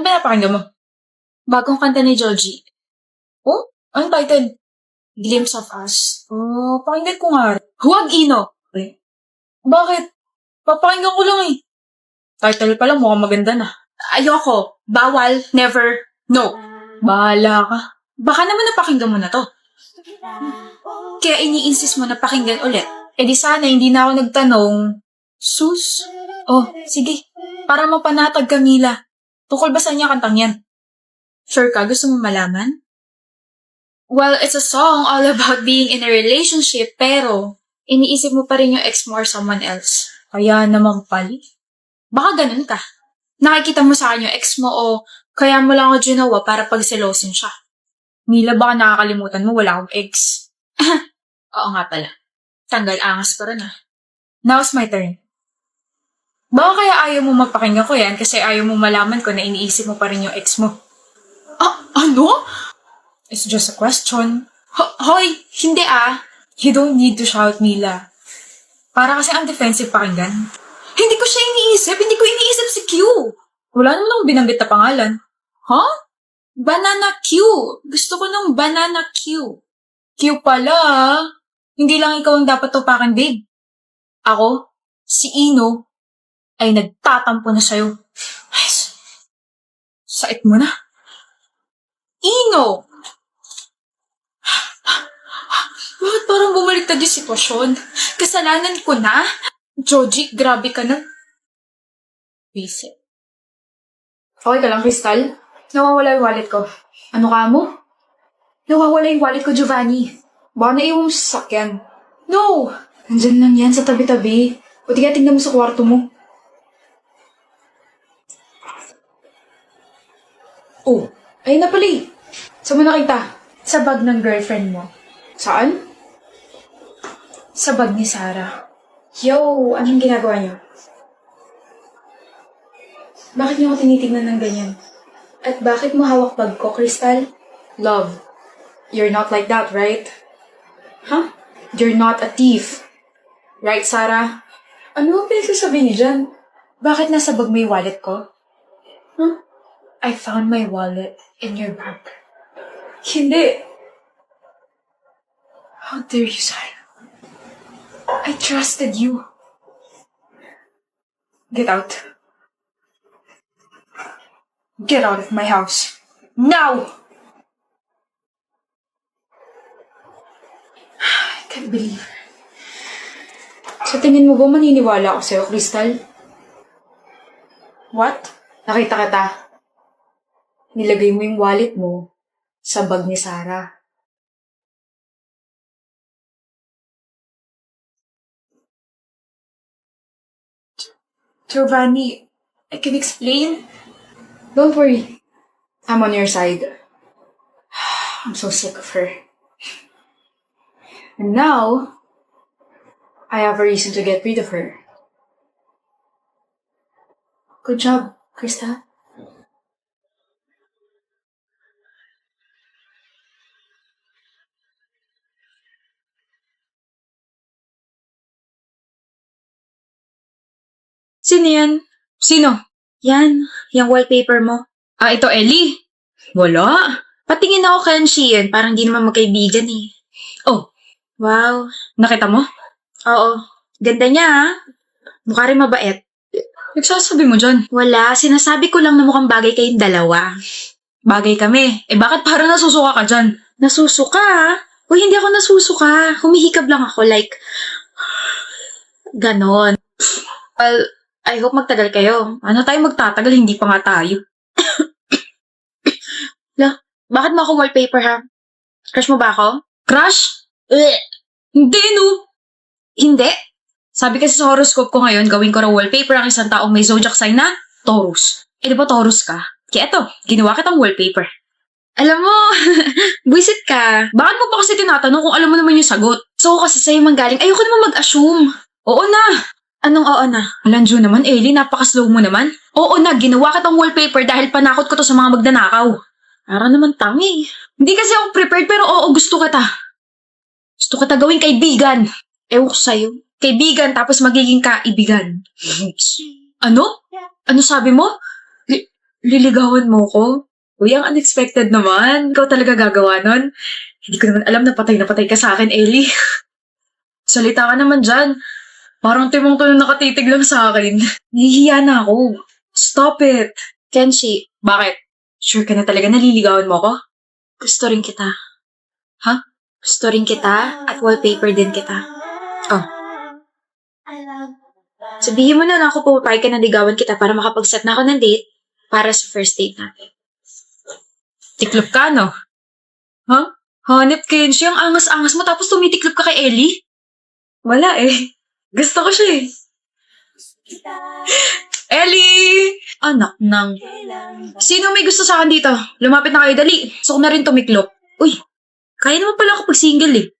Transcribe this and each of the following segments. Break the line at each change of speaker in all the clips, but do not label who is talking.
pinapakinggan mo? Bagong kanta ni Joji. Oh? Anong title? Glimpse of Us. Oh, pakinggan ko nga. Huwag Ino. Eh, bakit? Papakinggan ko lang eh. Title pa lang mukhang maganda na. Ayoko. Bawal. Never. No. Bahala ka. Baka naman napakinggan mo na to. Kaya ini-insist mo na pakinggan ulit. Eh di sana hindi na ako nagtanong. Sus? Oh, sige. Para mapanatag ka, Mila. Tukol ba sa niya kantang yan? Sure ka? Gusto mo malaman? Well, it's a song all about being in a relationship, pero iniisip mo pa rin yung ex mo or someone else. Kaya naman pali. Baka ganun ka. Nakikita mo sa akin yung ex mo o kaya mo lang ako ginawa para pagselosin siya. Mila, baka nakakalimutan mo wala akong ex. Oo nga pala. Tanggal angas ko rin ah. Now's my turn. Baka kaya ayaw mo mapakinggan ko yan kasi ayaw mo malaman ko na iniisip mo pa rin yung ex mo. Ah, ano? It's just a question. Hoy, hindi ah. You don't need to shout, Mila. Para kasi ang defensive pakinggan. Hindi ko siya iniisip. Hindi ko iniisip si Q. Wala naman akong binanggit na pangalan. Huh? Banana Q. Gusto ko ng Banana Q. Q pala ah. Hindi lang ikaw ang dapat tupakin, babe. Ako, si Ino, ay nagtatampo na sa'yo. Ay, sait mo na. Ino! Bakit parang bumaliktad yung sitwasyon? Kasalanan ko na? Joji, grabe ka na. Visit. Okay ka lang, Crystal? Nawawala yung wallet ko. Ano ka mo? Nawawala yung wallet ko, Giovanni. Baka naiwan mo sa sasakyan. No! Nandyan lang yan sa tabi-tabi. O di kaya tingnan mo sa kwarto mo. Oh, ayun na pala eh. Saan mo nakita? Sa bag ng girlfriend mo. Saan? Sa bag ni Sarah. Yo, anong ginagawa niyo? Bakit niyo ako tinitignan ng ganyan? At bakit mo hawak bag ko, Crystal? Love, you're not like that, right? Huh? You're not a thief. Right, Sarah? Ano ang pinagsasabi niyo dyan? Bakit nasa bag mo yung wallet ko? Huh? I found my wallet in your bag. Hindi. How dare you, Sarah? I trusted you. Get out. Get out of my house. Now! I can't believe it. Sa tingin mo ba maniniwala ako sa'yo, Crystal? What? Nakita kita. Nilagay mo yung wallet mo sa bag ni Sarah. Giovanni, I can explain. Don't worry. I'm on your side. I'm so sick of her. And now, I have a reason to get rid of her. Good job, Krista. Sino yan? Sino? Yan, yung wallpaper mo. Ah, ito Ellie. Wala. Patingin ako kay Sheehan, parang di naman magkaibigan eh. Oh, wow. Nakita mo? Oo. Ganda niya ha. Mukha rin mabait. Nagsasabi mo dyan? Wala, sinasabi ko lang na mukhang bagay kayong dalawa. Bagay kami. Eh bakit parang nasusuka ka dyan? Nasusuka ha? Uy, hindi ako nasusuka. Humihikab lang ako like... Ganon. Well, I hope magtagal kayo. Ano tayo magtatagal? Hindi pa nga tayo. Bakit mo ako wallpaper ha? Crush mo ba ako? Crush? Hindi no. Hindi? Sabi kasi sa horoscope ko ngayon, gawin ko raw wallpaper ang isang taong may zodiac sign na Taurus. Eh di ba Taurus ka? Kaya eto, ginawa kitang wallpaper. Alam mo, buisit ka. Bakit mo pa kasi tinatanong kung alam mo naman yung sagot? So kasi sa'yo manggaling, ayoko naman mag-assume. Oo na. Anong oo na? Alanjo naman, Ellie, napaka-slow mo naman. Oo na, ginawa kitang wallpaper dahil panakot ko to sa mga magnanakaw. Para naman tangi. Hindi kasi ako prepared pero oo, gusto kita. Gusto kita gawing kaibigan. Ewan ko sa'yo. Kaibigan tapos magiging kaibigan. Ano? Ano sabi mo? Liligawan mo ko? Uy, ang unexpected naman. Ikaw talaga gagawa nun? Hindi ko naman alam na patay ka sa akin, Ellie. Salita ka naman dyan. Parang timong to na nakatitig lang sa akin. Nahihiya na ako. Stop it. Kenshi, bakit? Sure ka na talaga naliligawan mo ko? Gusto rin kita. Ha? Gusto rin kita at wallpaper din kita. Oh, sabihin mo na ako pumapayag ka na ligawan kita para makapag-set na ako ng date para sa first date natin. Tiklop ka, no? Ha? Hanep, Kenshi, ang angas-angas mo tapos tumitiklop ka kay Ellie? Wala eh. Gusto ko siya eh. Ellie! Anak ng... Sino may gusto sa akin dito? Lumapit na kayo, dali. So ko na rin tumiklop. Uy, kaya naman pala ako pag single eh.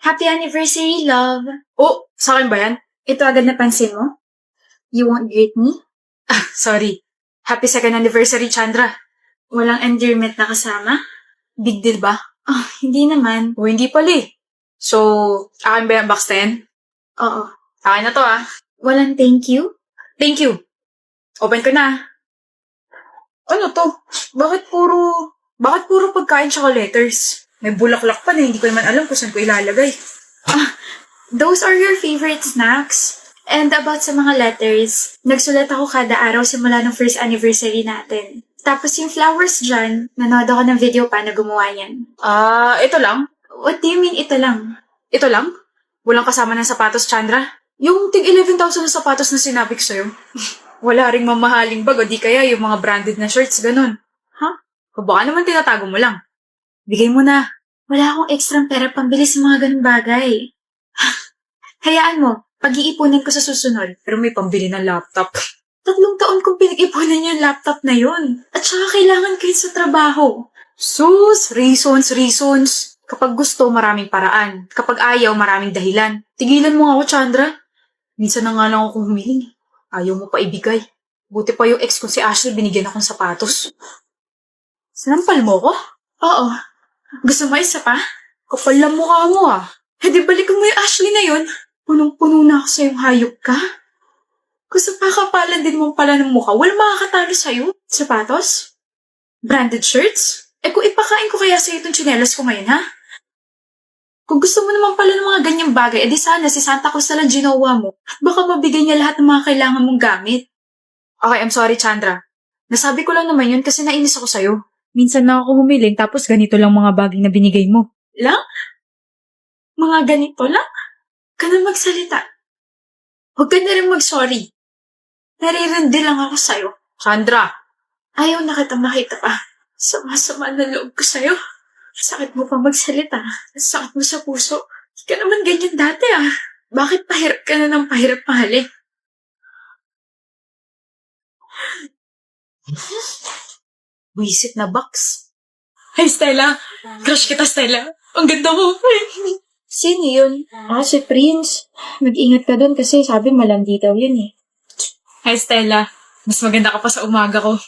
Happy anniversary, love. Oh, sa akin ba yan? Ito agad napansin mo? You won't greet me? Ah, sorry. Happy second anniversary, Chandra. Walang endearment na kasama? Big deal ba? Ah, hindi naman. O, hindi pala eh. So, akin ba yung box 10? Oo. Akin na to ah. Walang thank you? Thank you. Open ko na. Ano to? Bakit puro pagkain tsaka letters? May bulaklak pa na hindi ko naman alam kung saan ko ilalagay. Ah, those are your favorite snacks? And about sa mga letters, nagsulat ako kada araw simula ng first anniversary natin. Tapos yung flowers dyan, nanood ako ng video pa na gumawa yan. Ah, ito lang? What do you mean ito lang? Ito lang? Walang kasama ng sapatos, Chandra? Yung tig 11,000 na sapatos na sinabi ko sa'yo. Wala ring mamahaling bag o di kaya yung mga branded na shirts, ganun. Ha? O baka naman tinatago mo lang. Bigay mo na. Wala akong extra pera pambili sa mga ganun bagay. Hayaan mo, pag-iipunan ko sa susunod. Pero may pambili ng laptop. 3 taon kong pinag-ipunan yung laptop na yun. At saka kailangan ko yun sa trabaho. Sus, reasons. Kapag gusto, maraming paraan. Kapag ayaw, maraming dahilan. Tigilan mo ako, Chandra. Minsan na nga lang ako humiling. Ayaw mo pa ibigay. Buti pa yung ex ko si Ashley, binigyan akong sapatos. Sinampal mo ko? Oo. Gusto mo isa pa? Kapal lang mukha mo ah. Eh di balikan mo yung Ashley na yun. Punong-puno na ako sa'yong hayop ka. Gusto pa kapalan din mo pala ng mukha. Walang makakatalo sa'yo. Sapatos? Branded shirts? Eh kung ipakain ko kaya sa'yo itong tsinelas ko ngayon, ha? Kung gusto mo naman pala ng mga ganyang bagay, edi sana si Santa Claus na lang ginawa mo at baka mabigay niya lahat ng mga kailangan mong gamit. Okay, I'm sorry, Chandra. Nasabi ko lang naman yun kasi nainis ako sa'yo. Minsan na ako humiling tapos ganito lang mga bagay na binigay mo. Lang? Mga ganito lang? Ka na magsalita. Huwag ka na rin mag-sorry. Naririndi lang ako sa'yo. Chandra! Ayaw na kitang makita pa. Sama-sama na loob ko sa'yo. Sakit mo pa magsalita. Sakit mo sa puso. Hindi ka naman ganyan dati ah. Bakit pahirap ka na ng pahirap, mahali? Wisit na box. Hey, Stella! Crush kita, Stella. Ang ganda mo. Sino yun? Ah, si Prince. Mag-ingat ka dun kasi sabi malandi daw yun eh. Hi, Stella. Mas maganda ka pa sa umaga ko.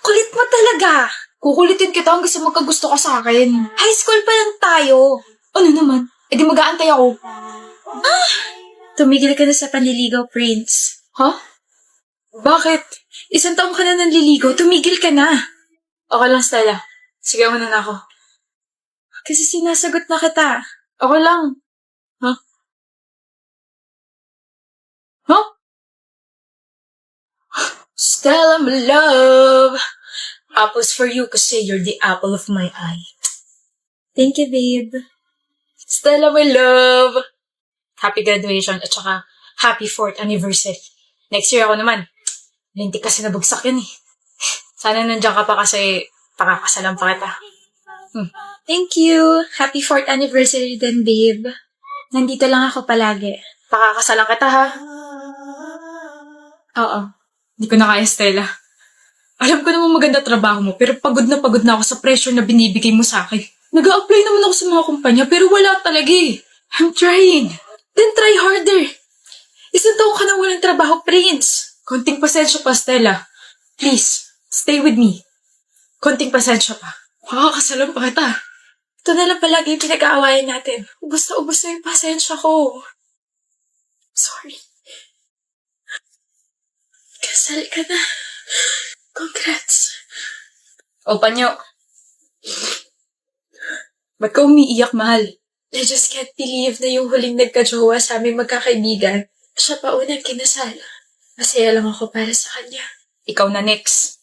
Kulit mo talaga! Kukulitin kita hanggang sa magkagusto ka sa akin. High school pa lang tayo. Ano naman? E di mag-aantay ako. Ah! Tumigil ka na sa panliligaw, Prince. Huh? Bakit? 1 taong ka na nanliligaw, tumigil ka na. Okay lang, Stella. Sige, una na ako. Kasi sinasagot na kita. Okay lang. Huh? Huh? Stella, my love. Apples for you kasi you're the apple of my eye. Thank you, babe. Stella, my love. Happy graduation at saka happy 4th anniversary. Next year ako naman. Lintik kasi nabagsak yan eh. Sana nandiyan ka pa kasi pakakasalan pa kita. Thank you. Happy 4th anniversary din, babe. Nandito lang ako palagi. Pakakasalan kita, ha? Oo. Hindi ko na kaya, Stella. Alam ko namang maganda trabaho mo, pero pagod na ako sa pressure na binibigay mo sa akin. Nag-a-apply naman ako sa mga kumpanya, pero wala talaga eh. I'm trying. Then try harder. 1 taong ka na walang trabaho, Prince. Konting pasensya pa, Stella. Please, stay with me. Konting pasensya pa. Makakasalan pa kita. Ito na lang palagi yung pinag-aawayan natin. Ubus na yung pasensya ko. Sorry. Kasal ka na.
Congrats.
O, Panyo. Ba't ka umiiyak, mahal?
I just can't believe na yung huling nagka-jowa sa aming magkakaibigan, siya pa unang kinasal. Masaya lang ako para sa kanya.
Ikaw na next.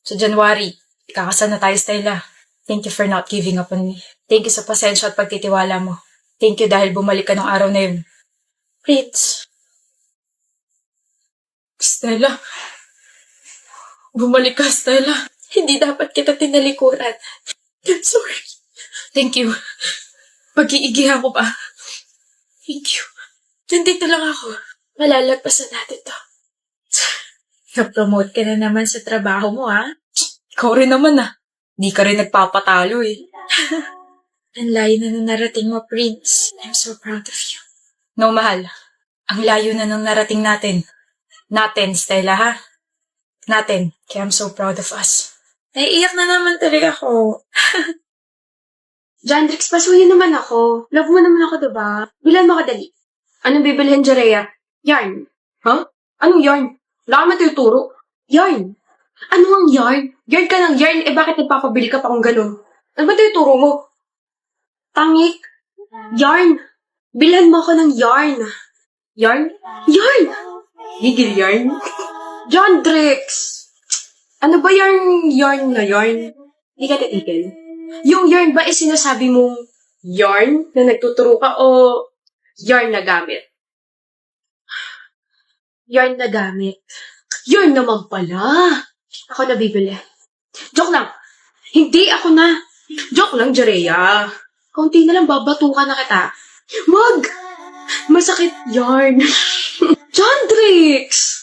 Sa January, ikakasal na tayo, Stella. Thank you for not giving up on me. Thank you sa pasensya at pagtitiwala mo. Thank you dahil bumalik ka nung araw na yun.
Prince,
Stella. Bumalik ka, Stella.
hindi dapat kita tinalikuran. I'm sorry.
Thank you. Pag-iigihan ko pa.
Thank you. Nandito lang ako. Malalagpasan natin to. Na-promote ka na naman sa trabaho mo, ha?
Ikaw rin naman Di ka rin nagpapatalo
Ang layo na narating mo, Prince. I'm so proud of you.
No, mahal. Ang layo na nang narating natin. Natin, Stella, ha? Natin. Kaya I'm so proud of us.
Naiiyak na naman talaga ako.
Jandrix, pasuyin naman ako. Love mo naman ako, diba? Bilan mo kadali. Anong bibilhin, Jerea? Yarn. Huh? Anong yarn? Wala ka man tuturo. Yarn. Ano ang yarn? Yarn ka ng yarn, bakit nagpapabili ka pa kung ganun? Ano ba tuturo mo? Tangik. Yarn. Bilhan mo ako ng yarn. Yarn? Yarn! Gigil yarn? Jandrix! Ano ba yarn na yarn? Di ka titigil. Yung yarn ba sinasabi mong yarn na nagtuturo ka o yarn na gamit? Yarn na gamit. Yarn naman pala. Ako na bibili. Joke lang. Hindi ako na. Joke lang, Jerea. Kaunti na lang babatukan na kita. Wag! Masakit yarn. Jandrix!